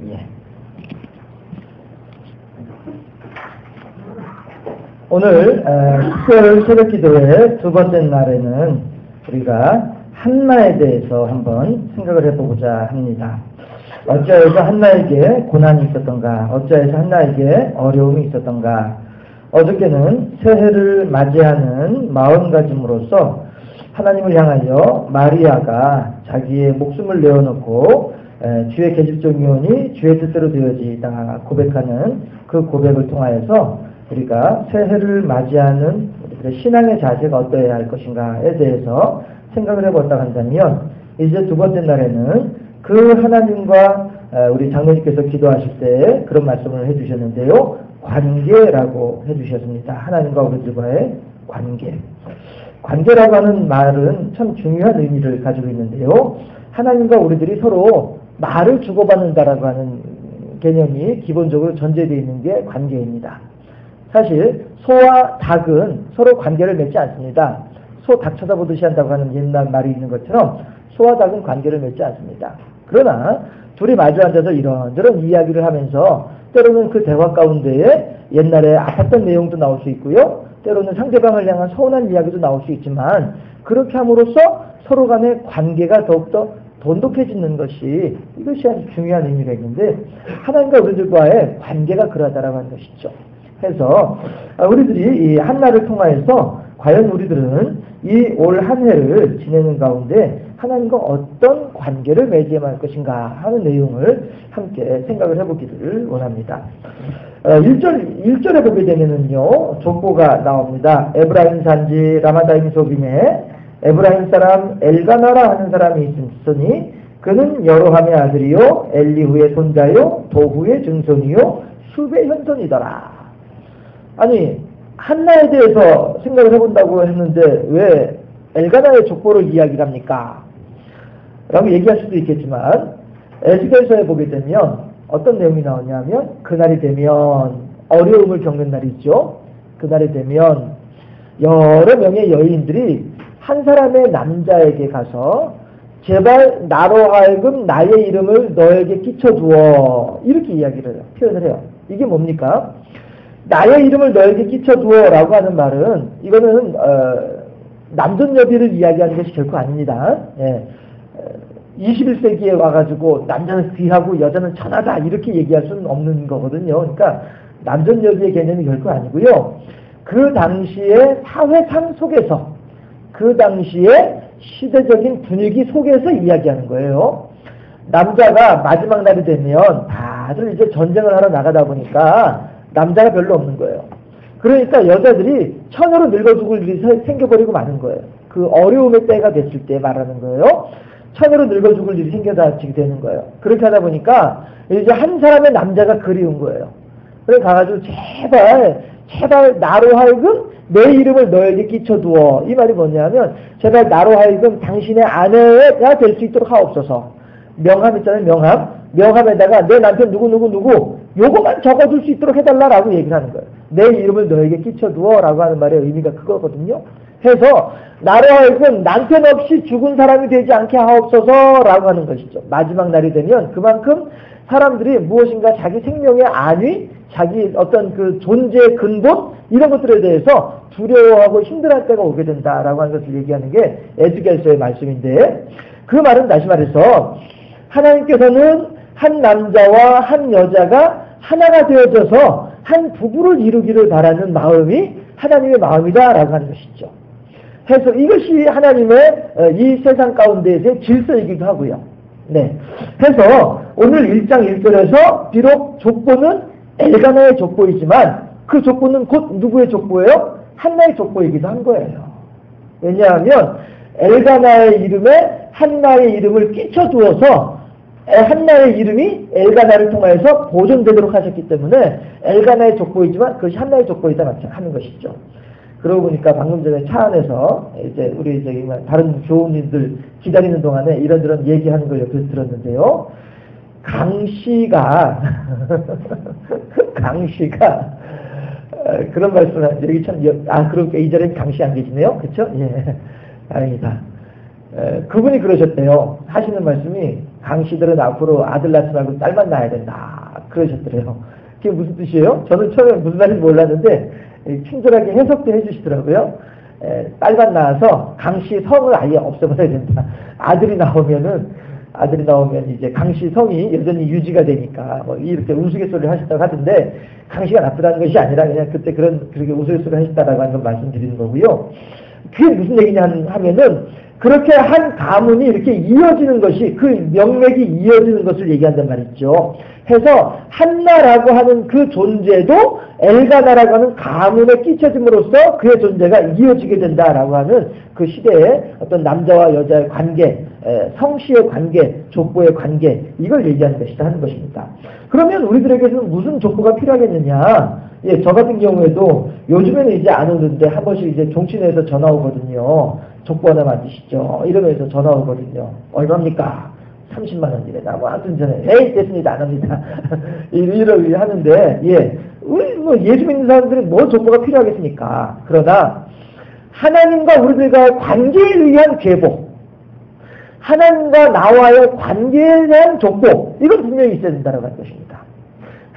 예. 오늘 특별 새벽기도회 두 번째 날에는 우리가 한나에 대해서 한번 생각을 해보고자 합니다. 어찌하여서 한나에게 고난이 있었던가, 어찌하여서 한나에게 어려움이 있었던가. 어저께는 새해를 맞이하는 마음가짐으로써 하나님을 향하여 마리아가 자기의 목숨을 내어놓고 주의 계집종이오니 주의 뜻대로 되어지이다 고백하는 그 고백을 통하여서 우리가 새해를 맞이하는 우리들의 신앙의 자세가 어떠해야 할 것인가에 대해서 생각을 해보았다 한다면, 이제 두 번째 날에는 그 하나님과 우리 장로님께서 기도하실 때 그런 말씀을 해주셨는데요, 관계라고 해주셨습니다. 하나님과 우리들과의 관계. 관계라고 하는 말은 참 중요한 의미를 가지고 있는데요, 하나님과 우리들이 서로 말을 주고받는다라고 하는 개념이 기본적으로 전제되어 있는 게 관계입니다. 사실 소와 닭은 서로 관계를 맺지 않습니다. 소 닭 쳐다보듯이 한다고 하는 옛날 말이 있는 것처럼 소와 닭은 관계를 맺지 않습니다. 그러나 둘이 마주 앉아서 이런저런 이야기를 하면서 때로는 그 대화 가운데에 옛날에 아팠던 내용도 나올 수 있고요, 때로는 상대방을 향한 서운한 이야기도 나올 수 있지만, 그렇게 함으로써 서로 간의 관계가 더욱더 돈독해지는 것이, 이것이 아주 중요한 의미가 있는데, 하나님과 우리들과의 관계가 그러하다라고 하는 것이죠. 해서 우리들이 이 한나를 통하여서 과연 우리들은 이 올 한 해를 지내는 가운데 하나님과 어떤 관계를 맺어야 할 것인가 하는 내용을 함께 생각을 해보기를 원합니다. 1절에 보게 되면은요, 족보가 나옵니다. 에브라임 산지 라마다임 소빔에 에브라임 사람 엘가나라 하는 사람이 있으니 그는 여로함의 아들이요 엘리후의 손자요 도후의 증손이요 수베 현손이더라. 아니, 한나에 대해서 생각을 해본다고 했는데 왜 엘가나의 족보를 이야기를 합니까? 라고 얘기할 수도 있겠지만, 에스겔서에 보게 되면 어떤 내용이 나오냐면, 그날이 되면, 어려움을 겪는 날이 있죠. 그날이 되면 여러 명의 여인들이 한 사람의 남자에게 가서 제발 나로 하여금 나의 이름을 너에게 끼쳐두어, 이렇게 이야기를 해요. 표현을 해요. 이게 뭡니까? 나의 이름을 너에게 끼쳐두어 라고 하는 말은, 이거는 남존여비를 이야기하는 것이 결코 아닙니다. 21세기에 와가지고 남자는 귀하고 여자는 천하다 이렇게 얘기할 수는 없는 거거든요. 그러니까 남존여비의 개념이 결코 아니고요, 그 당시의 사회상 속에서, 그 당시의 시대적인 분위기 속에서 이야기하는 거예요. 남자가 마지막 날이 되면 다들 이제 전쟁을 하러 나가다 보니까 남자가 별로 없는 거예요. 그러니까 여자들이 처녀로 늙어 죽을 일이 생겨버리고 마는 거예요. 그 어려움의 때가 됐을 때 말하는 거예요. 처녀로 늙어 죽을 일이 생겨지게 되는 거예요. 그렇게 하다 보니까 이제 한 사람의 남자가 그리운 거예요. 그래서 가가지고 제발 나로 하여금 내 이름을 너에게 끼쳐두어. 이 말이 뭐냐면, 제발 나로 하여금 당신의 아내가 될 수 있도록 하옵소서. 명함 있잖아요, 명함. 명함에다가 내 남편 누구 요거만 적어둘 수 있도록 해달라라고 얘기를 하는 거예요. 내 이름을 너에게 끼쳐두어 라고 하는 말의 의미가 그거거든요. 해서 나로 하여금 남편 없이 죽은 사람이 되지 않게 하옵소서 라고 하는 것이죠. 마지막 날이 되면 그만큼 사람들이 무엇인가 자기 생명의 안위, 자기 어떤 그 존재의 근본, 이런 것들에 대해서 두려워하고 힘들어할 때가 오게 된다라고 하는 것을 얘기하는 게 에스겔서의 말씀인데, 그 말은 다시 말해서 하나님께서는 한 남자와 한 여자가 하나가 되어져서 한 부부를 이루기를 바라는 마음이 하나님의 마음이다라고 하는 것이죠. 해서 이것이 하나님의 이 세상 가운데에서의 질서이기도 하고요. 네. 해서 오늘 1장 1절에서 비록 족보는 엘가나의 족보이지만 그 족보는 곧 누구의 족보예요? 한나의 족보이기도 한 거예요. 왜냐하면 엘가나의 이름에 한나의 이름을 끼쳐두어서 한나의 이름이 엘가나를 통해서 보존되도록 하셨기 때문에 엘가나의 족보이지만 그것이 한나의 족보이다 하는 것이죠. 그러고 보니까 방금 전에 차 안에서 이제 우리 다른 교우님들 기다리는 동안에 이런저런 얘기하는 걸 옆에서 들었는데요, 강씨가 그런 말씀을 하는데, 여기 참 그러니까 이 자리에 강씨 안 계시네요, 그렇죠? 예, 다행이다. 그분이 그러셨대요. 하시는 말씀이, 강씨들은 앞으로 아들 낳지 말고 딸만 낳아야 된다. 그러셨더래요. 그게 무슨 뜻이에요? 저는 처음에 무슨 말인지 몰랐는데 친절하게 해석도 해주시더라고요. 딸만 낳아서 강씨 성을 아예 없애버려야 된다. 아들이 나오면 이제 강씨 성이 여전히 유지가 되니까 뭐 이렇게 우스갯소리를 하셨다고 하던데 강씨가 나쁘다는 것이 아니라 그냥 그때 그렇게 우스갯소리를 하셨다라고 하는 걸 말씀드리는 거고요. 그게 무슨 얘기냐 하면은 그렇게 한 가문이 이렇게 이어지는 것이 그 명맥이 이어지는 것을 얘기한단 말이죠. 해서 한나라고 하는 그 존재도 엘가나라고 하는 가문에 끼쳐짐으로써 그의 존재가 이어지게 된다라고 하는 그 시대의 어떤 남자와 여자의 관계, 성씨의 관계, 족보의 관계, 이걸 얘기하는 것이다 하는 것입니다. 그러면 우리들에게는 무슨 족보가 필요하겠느냐? 예, 저 같은 경우에도 요즘에는 이제 안 오는데 한 번씩 이제 종친회에서 전화 오거든요. 족보 하나 만드시죠. 이러면서 전화 오거든요. 얼마입니까? 30만 원이래. 뭐 아무튼 전에 에이 됐습니다. 안 합니다. 이러고 하는데 예, 우리 뭐 예수 믿는 사람들은 뭐 족보가 필요하겠습니까? 그러나 하나님과 우리들과 관계에 의한 계보, 하나님과 나와의 관계에 대한 족보, 이건 분명히 있어야 된다고 하는 것입니다.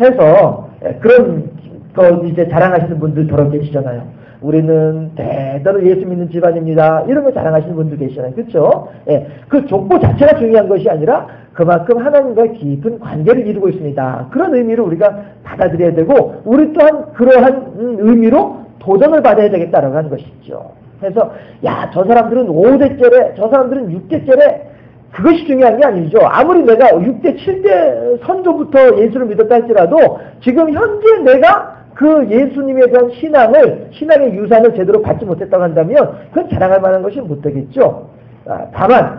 해서 그런 거 이제 자랑하시는 분들 더러 계시잖아요. 우리는 대대로 예수 믿는 집안입니다. 이런 거 자랑하시는 분들 계시잖아요. 그렇죠? 예, 그 족보 자체가 중요한 것이 아니라 그만큼 하나님과 깊은 관계를 이루고 있습니다. 그런 의미로 우리가 받아들여야 되고 우리 또한 그러한 의미로 도전을 받아야 되겠다라고 하는 것이죠. 그래서 야, 저 사람들은 5대째래, 저 사람들은 6대째래, 그것이 중요한 게 아니죠. 아무리 내가 6대, 7대 선조부터 예수를 믿었다 할지라도 지금 현재 내가 그 예수님에 대한 신앙의 유산을 제대로 받지 못했다고 한다면 그건 자랑할 만한 것이 못 되겠죠. 다만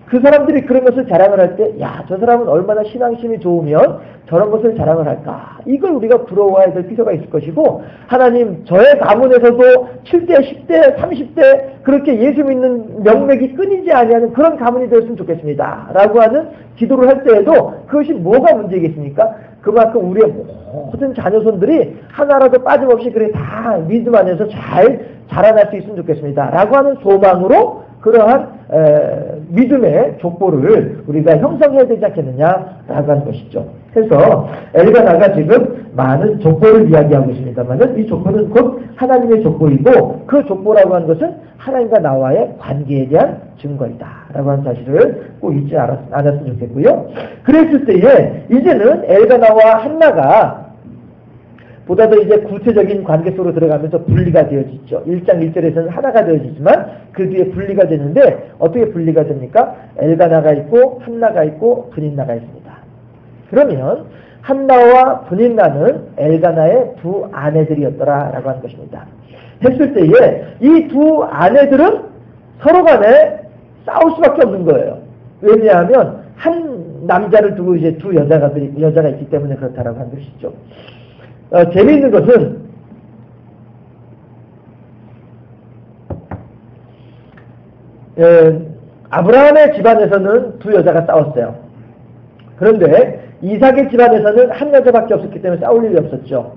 그 사람들이 그런 것을 자랑을 할 때 야, 저 사람은 얼마나 신앙심이 좋으면 저런 것을 자랑을 할까. 이걸 우리가 부러워해야 될 필요가 있을 것이고 하나님 저의 가문에서도 7대, 10대, 30대 그렇게 예수 믿는 명맥이 끊이지 아니하는 그런 가문이 되었으면 좋겠습니다. 라고 하는 기도를 할 때에도 그것이 뭐가 문제겠습니까? 그만큼 우리의 모든 자녀손들이 하나라도 빠짐없이 그래 다 믿음 안에서 잘 자라날 수 있으면 좋겠습니다. 라고 하는 소망으로 그러한 믿음의 족보를 우리가 형성해야 되지 않겠느냐라고 하는 것이죠. 그래서 엘가나가 지금 많은 족보를 이야기하고 있습니다만 이 족보는 곧 하나님의 족보이고 그 족보라고 하는 것은 하나님과 나와의 관계에 대한 증거이다 라고 하는 사실을 꼭 잊지 않았으면 좋겠고요. 그랬을 때에 이제는 엘가나와 한나가 보다 더 이제 구체적인 관계 속으로 들어가면서 분리가 되어지죠. 1장 1절에서는 하나가 되어지지만 그 뒤에 분리가 되는데 어떻게 분리가 됩니까? 엘가나가 있고 한나가 있고 브닌나가 있습니다. 그러면 한나와 브닌나는 엘가나의 두 아내들이었더라라고 하는 것입니다. 했을 때에 이 두 아내들은 서로 간에 싸울 수밖에 없는 거예요. 왜냐하면 한 남자를 두고 이제 두 여자가 있기 때문에 그렇다라고 하는 것이죠. 재미있는 것은 아브라함의 집안에서는 두 여자가 싸웠어요. 그런데 이삭의 집안에서는 한 여자밖에 없었기 때문에 싸울 일이 없었죠.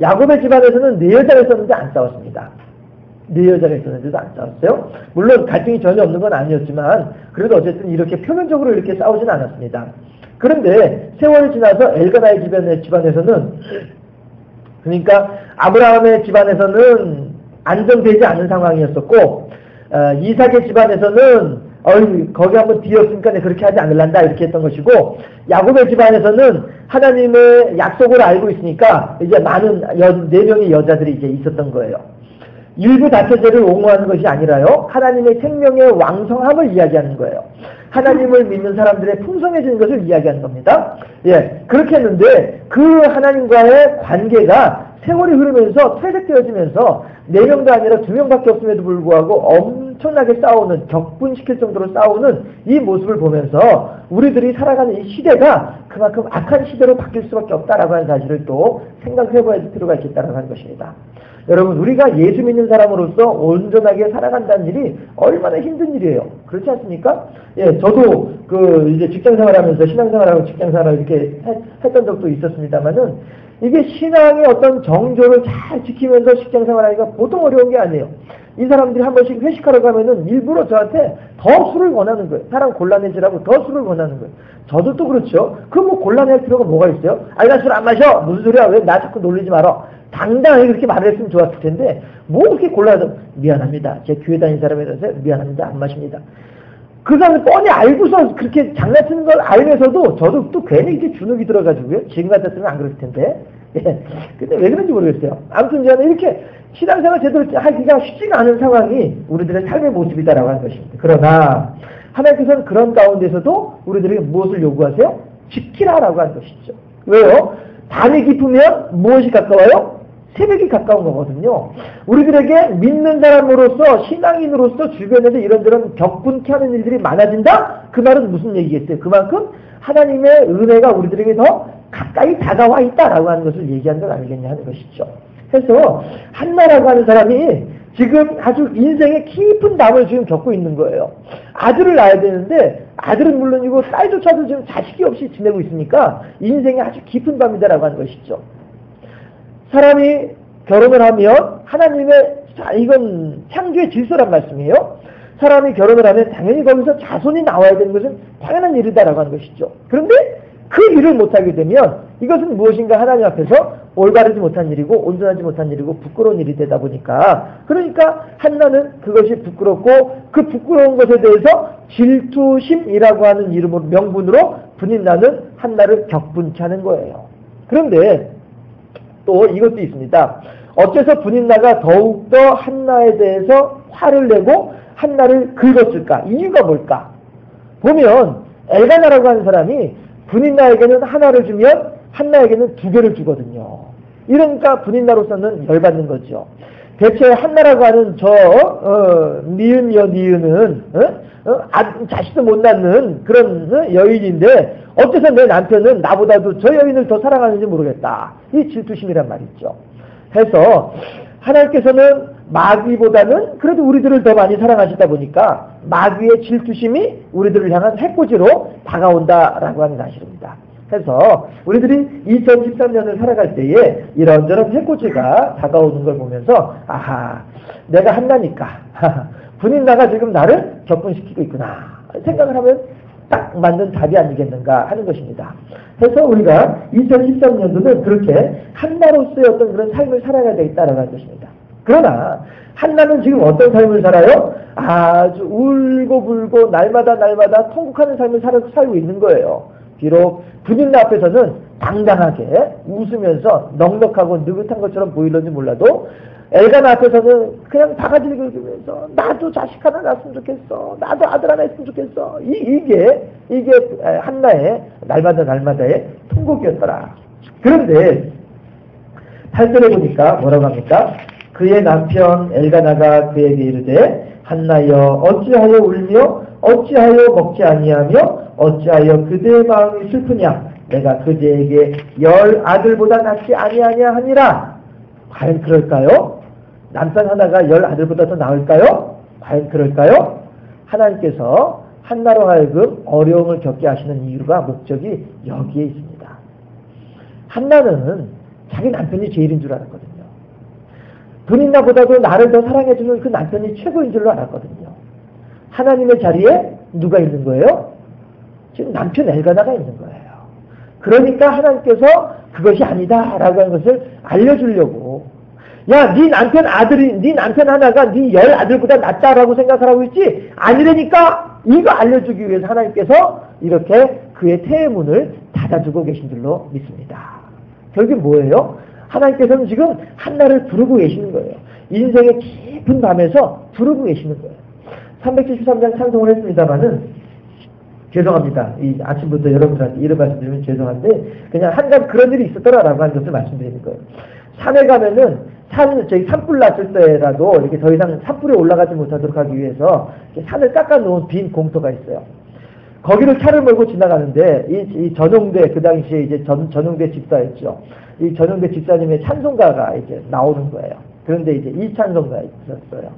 야곱의 집안에서는 네 여자가 있었는데 안 싸웠습니다. 네 여자가 있었는데도 안 싸웠어요. 물론 갈등이 전혀 없는 건 아니었지만 그래도 어쨌든 이렇게 표면적으로 이렇게 싸우진 않았습니다. 그런데 세월이 지나서 엘가나의 집안에서는 그러니까 아브라함의 집안에서는 안정되지 않은 상황이었었고 이삭의 집안에서는 거기 한번 뒤였으니까 그렇게 하지 않을란다 이렇게 했던 것이고 야곱의 집안에서는 하나님의 약속을 알고 있으니까 이제 많은 4명의 여자들이 이제 있었던 거예요. 일부 다처제를 옹호하는 것이 아니라요. 하나님의 생명의 왕성함을 이야기하는 거예요. 하나님을 믿는 사람들의 풍성해지는 것을 이야기하는 겁니다. 예, 그렇게 했는데 그 하나님과의 관계가 세월이 흐르면서 퇴색되어지면서 4명도 아니라 2명밖에 없음에도 불구하고 엄청나게 싸우는, 격분시킬 정도로 싸우는 이 모습을 보면서 우리들이 살아가는 이 시대가 그만큼 악한 시대로 바뀔 수밖에 없다라고 하는 사실을 또 생각해봐야 될 필요가 있겠다라고 하는 것입니다. 여러분, 우리가 예수 믿는 사람으로서 온전하게 살아간다는 일이 얼마나 힘든 일이에요. 그렇지 않습니까? 예, 저도 이제 직장생활하면서 신앙생활하고 직장생활을 이렇게 했던 적도 있었습니다만은 이게 신앙의 어떤 정조를 잘 지키면서 직장생활하기가 보통 어려운 게 아니에요. 이 사람들이 한 번씩 회식하러 가면은 일부러 저한테 더 술을 권하는 거예요. 사람 곤란해지라고 더 술을 권하는 거예요. 저도 또 그렇죠. 그 뭐 곤란할 필요가 뭐가 있어요? 아니, 나 술 안 마셔! 무슨 소리야? 왜 나 자꾸 놀리지 마라. 당당하게 그렇게 말을 했으면 좋았을 텐데, 뭐 그렇게 곤란해서, 미안합니다. 제 교회 다니는 사람이라서 미안합니다. 안 마십니다. 그 사람은 뻔히 알고서 그렇게 장난치는 걸 알면서도 저도 또 괜히 이렇게 주눅이 들어가지고요. 지금 같았으면 안 그랬을 텐데. 예. 근데 왜 그런지 모르겠어요. 아무튼 저는 이렇게 신앙생활 제대로 하기가 쉽지가 않은 상황이 우리들의 삶의 모습이다라고 하는 것입니다. 그러나 하나님께서는 그런 가운데서도 우리들에게 무엇을 요구하세요? 지키라라고 하는 것이죠. 왜요? 밤이 깊으면 무엇이 가까워요? 새벽이 가까운 거거든요. 우리들에게 믿는 사람으로서 신앙인으로서 주변에서 이런저런 격분케 하는 일들이 많아진다? 그 말은 무슨 얘기겠어요? 그만큼 하나님의 은혜가 우리들에게 더 가까이 다가와 있다라고 하는 것을 얘기하는 건 아니겠냐 하는 것이죠. 그래서 한나라고 하는 사람이 지금 아주 인생의 깊은 담을 지금 겪고 있는 거예요. 아들을 낳아야 되는데 아들은 물론이고 딸조차도 지금 자식이 없이 지내고 있으니까 인생이 아주 깊은 밤이다라고 하는 것이죠. 사람이 결혼을 하면 하나님의, 이건 창조의 질서란 말씀이에요. 사람이 결혼을 하면 당연히 거기서 자손이 나와야 되는 것은 당연한 일이다라고 하는 것이죠. 그런데 그 일을 못하게 되면 이것은 무엇인가 하나님 앞에서 올바르지 못한 일이고 온전하지 못한 일이고 부끄러운 일이 되다 보니까, 그러니까 한나는 그것이 부끄럽고 그 부끄러운 것에 대해서 질투심이라고 하는 이름으로, 명분으로 분인나는 한나를 격분케 하는 거예요. 그런데 또 이것도 있습니다. 어째서 분인나가 더욱더 한나에 대해서 화를 내고 한나를 긁었을까? 이유가 뭘까? 보면 엘가나라고 하는 사람이 분인나에게는 하나를 주면 한나에게는 두 개를 주거든요. 이러니까 분인나로서는 열받는 거죠. 대체 한나라고 하는 니은은 자식도 못 낳는 그런 여인인데 어째서 내 남편은 나보다도 저 여인을 더 사랑하는지 모르겠다. 이 질투심이란 말이죠. 해서 하나님께서는 마귀보다는 그래도 우리들을 더 많이 사랑하시다 보니까 마귀의 질투심이 우리들을 향한 해코지로 다가온다라고 하는 사실입니다. 해서 우리들이 2013년을 살아갈 때에 이런저런 해코지가 다가오는 걸 보면서, 아하, 내가 한나니까 분인나가 지금 나를 격분시키고 있구나 생각을 하면 딱 맞는 답이 아니겠는가 하는 것입니다. 그래서 우리가 2013년도는 그렇게 한나로서의 어떤 그런 삶을 살아가야 되겠다라고 하는 것입니다. 그러나 한나는 지금 어떤 삶을 살아요? 아주 울고불고 날마다 통곡하는 삶을 살고 있는 거예요. 비록 분인나 앞에서는 당당하게 웃으면서 넉넉하고 느긋한 것처럼 보일런지 몰라도 엘가나 앞에서는 그냥 바가지를 긁으면서 나도 자식 하나 낳았으면 좋겠어. 나도 아들 하나 있으면 좋겠어. 이게 한나의 날마다의 통곡이었더라. 그런데 8절에 보니까 뭐라고 합니까? 그의 남편 엘가나가 그에게 이르되 한나여 어찌하여 울며 어찌하여 먹지 아니하며 어찌하여 그대의 마음이 슬프냐? 내가 그대에게 10 아들보다 낫지 아니하냐 하니라. 과연 그럴까요? 남편 하나가 10 아들보다 더 나을까요? 과연 그럴까요? 하나님께서 한나로 하여금 어려움을 겪게 하시는 이유가, 목적이 여기에 있습니다. 한나는 자기 남편이 제일인 줄 알았거든요. 분인나보다도 나를 더 사랑해주는 그 남편이 최고인 줄로 알았거든요. 하나님의 자리에 누가 있는 거예요? 지금 남편 엘가나가 있는 거예요. 그러니까 하나님께서 그것이 아니다라고 하는 것을 알려주려고, 야, 네 남편 하나가 네 10 아들보다 낫다라고 생각하라고 있지? 아니라니까? 이거 알려주기 위해서 하나님께서 이렇게 그의 태의 문을 닫아두고 계신 줄로 믿습니다. 결국 뭐예요? 하나님께서는 지금 한나를 부르고 계시는 거예요. 인생의 깊은 밤에서 부르고 계시는 거예요. 373장 찬송을 했습니다마는, 죄송합니다. 이 아침부터 여러분들한테 이런 말씀 드리면 죄송한데, 그냥 한간 그런 일이 있었더라라고 하는 것을 말씀드리는 거예요. 산에 가면은, 산불 났을 때라도 이렇게 더 이상 산불에 올라가지 못하도록 하기 위해서 산을 깎아놓은 빈 공터가 있어요. 거기를 차를 몰고 지나가는데, 이 전용대, 그 당시에 이제 전용대 집사였죠. 이 전용대 집사님의 찬송가가 이제 나오는 거예요. 그런데 이제 이 찬송가가 있었어요.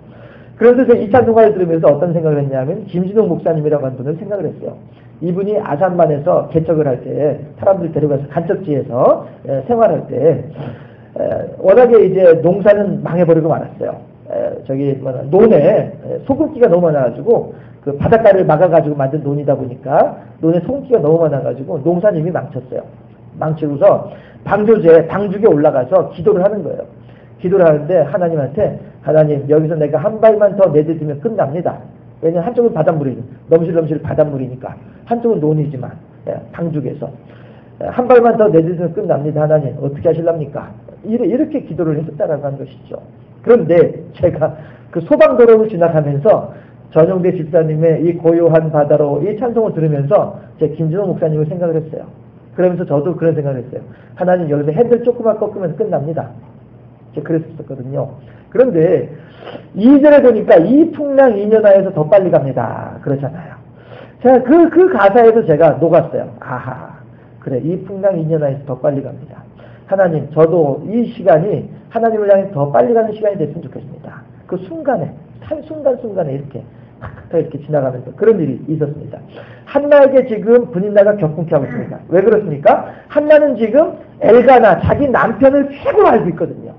그래서 이 찬송가를 들으면서 어떤 생각을 했냐면, 김진홍 목사님이라고 하는 분을 생각을 했어요. 이분이 아산만에서 개척을 할 때, 사람들 데려가서 간척지에서 생활할 때, 워낙에 이제 농사는 망해버리고 말았어요. 논에 소금기가 너무 많아가지고, 그 바닷가를 막아가지고 만든 논이다 보니까 논에 송기가 너무 많아가지고 농사님이 망쳤어요. 망치고서 방죽에 올라가서 기도를 하는 거예요. 기도를 하는데 하나님한테 하나님 여기서 내가 한 발만 더 내딛으면 끝납니다. 왜냐면 한쪽은 바닷물이 넘실넘실 바닷물이니까 한쪽은 논이지만 방죽에서 한 발만 더 내딛으면 끝납니다. 하나님 어떻게 하실랍니까? 이렇게 기도를 했었다라고 하는 것이죠. 그런데 제가 그 소방도로를 지나가면서 전용대 집사님의 이 고요한 바다로 이 찬송을 들으면서 제 김진호 목사님을 생각을 했어요. 그러면서 저도 그런 생각을 했어요. 하나님 여기서 핸들 조금만 꺾으면 끝납니다. 제가 그랬었거든요. 그런데 2절에 보니까 이 풍랑 이년하에서 더 빨리 갑니다. 그러잖아요. 제가 그 가사에서 제가 녹았어요. 아하, 그래, 이 풍랑 이년하에서 더 빨리 갑니다. 하나님, 저도 이 시간이 하나님을 향해 더 빨리 가는 시간이 됐으면 좋겠습니다. 그 순간에, 한 순간순간에 이렇게 지나가면서 그런 일이 있었습니다. 한나에게 지금 분인나가 격분케 하고 있습니다. 왜 그렇습니까? 한나는 지금 엘가나 자기 남편을 최고로 알고 있거든요.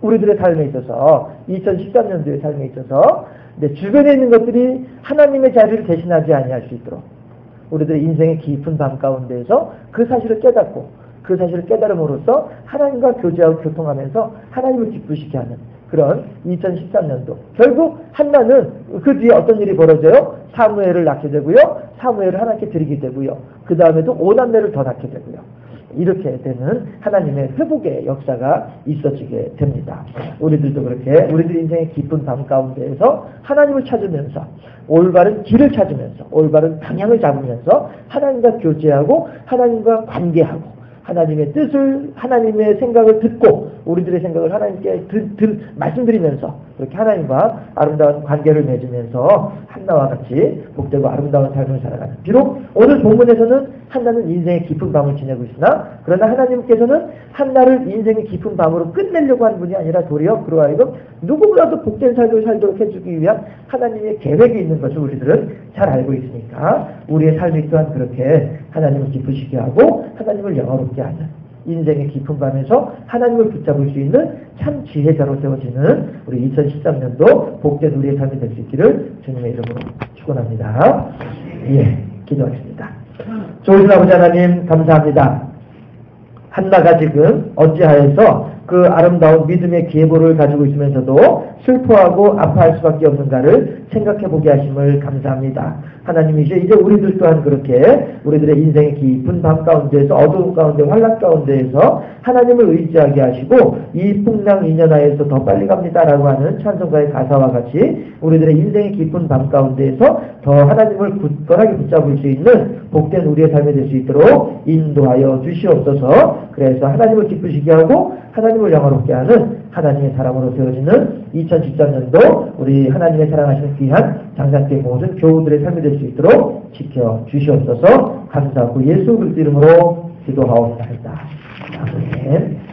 우리들의 삶에 있어서 2013년도의 삶에 있어서 주변에 있는 것들이 하나님의 자리를 대신하지 아니할 수 있도록 우리들의 인생의 깊은 밤 가운데에서 그 사실을 깨닫고 그 사실을 깨달음으로써 하나님과 교제하고 교통하면서 하나님을 기쁘시게 하는 그런 2013년도. 결국 한나는 그 뒤에 어떤 일이 벌어져요? 사무엘을 낳게 되고요. 사무엘을 하나님께 드리게 되고요. 그 다음에도 5남매를 더 낳게 되고요. 이렇게 되는 하나님의 회복의 역사가 있어지게 됩니다. 우리들도 그렇게 우리들 인생의 깊은 밤 가운데에서 하나님을 찾으면서 올바른 길을 찾으면서 올바른 방향을 잡으면서 하나님과 교제하고 하나님과 관계하고 하나님의 뜻을 하나님의 생각을 듣고 우리들의 생각을 하나님께 말씀드리면서 그렇게 하나님과 아름다운 관계를 맺으면서 한나와 같이 복되고 아름다운 삶을 살아가는. 비록 오늘 본문에서는 한나는 인생의 깊은 밤을 지내고 있으나 그러나 하나님께서는 한나를 인생의 깊은 밤으로 끝내려고 하는 분이 아니라 도리어 그로 하여금 누구보다도 복된 삶을 살도록 해주기 위한 하나님의 계획이 있는 것을 우리들은 잘 알고 있으니까 우리의 삶이 또한 그렇게 하나님을 기쁘시게 하고 하나님을 영화롭게 하는 인생의 깊은 밤에서 하나님을 붙잡을 수 있는 참 지혜자로 세워지는 우리 2013년도 복된 우리의 삶이 될 수 있기를 주님의 이름으로 축원합니다. 예, 기도하겠습니다. 좋으신 아버지 하나님 감사합니다. 한나가 지금 어찌하여서 그 아름다운 믿음의 계보를 가지고 있으면서도 슬퍼하고 아파할 수밖에 없는가를 생각해 보게 하심을 감사합니다. 하나님이시여 이제 우리들 또한 그렇게 우리들의 인생의 깊은 밤 가운데에서 어두운 가운데 환락 가운데에서 하나님을 의지하게 하시고 이 풍랑 이년하에서 더 빨리 갑니다라고 하는 찬송가의 가사와 같이 우리들의 인생의 깊은 밤 가운데에서 더 하나님을 굳건하게 붙잡을 수 있는 복된 우리의 삶이 될 수 있도록 인도하여 주시옵소서. 그래서 하나님을 기쁘시게 하고 하나님을 영화롭게 하는 하나님의 사람으로 세워지는 2013년도 우리 하나님의 사랑하시는 귀한 장사교회 모든 교우들의 삶이 될 수 있도록 지켜 주시옵소서. 감사하고 예수 그리스도 이름으로 기도하옵나이다. 아멘.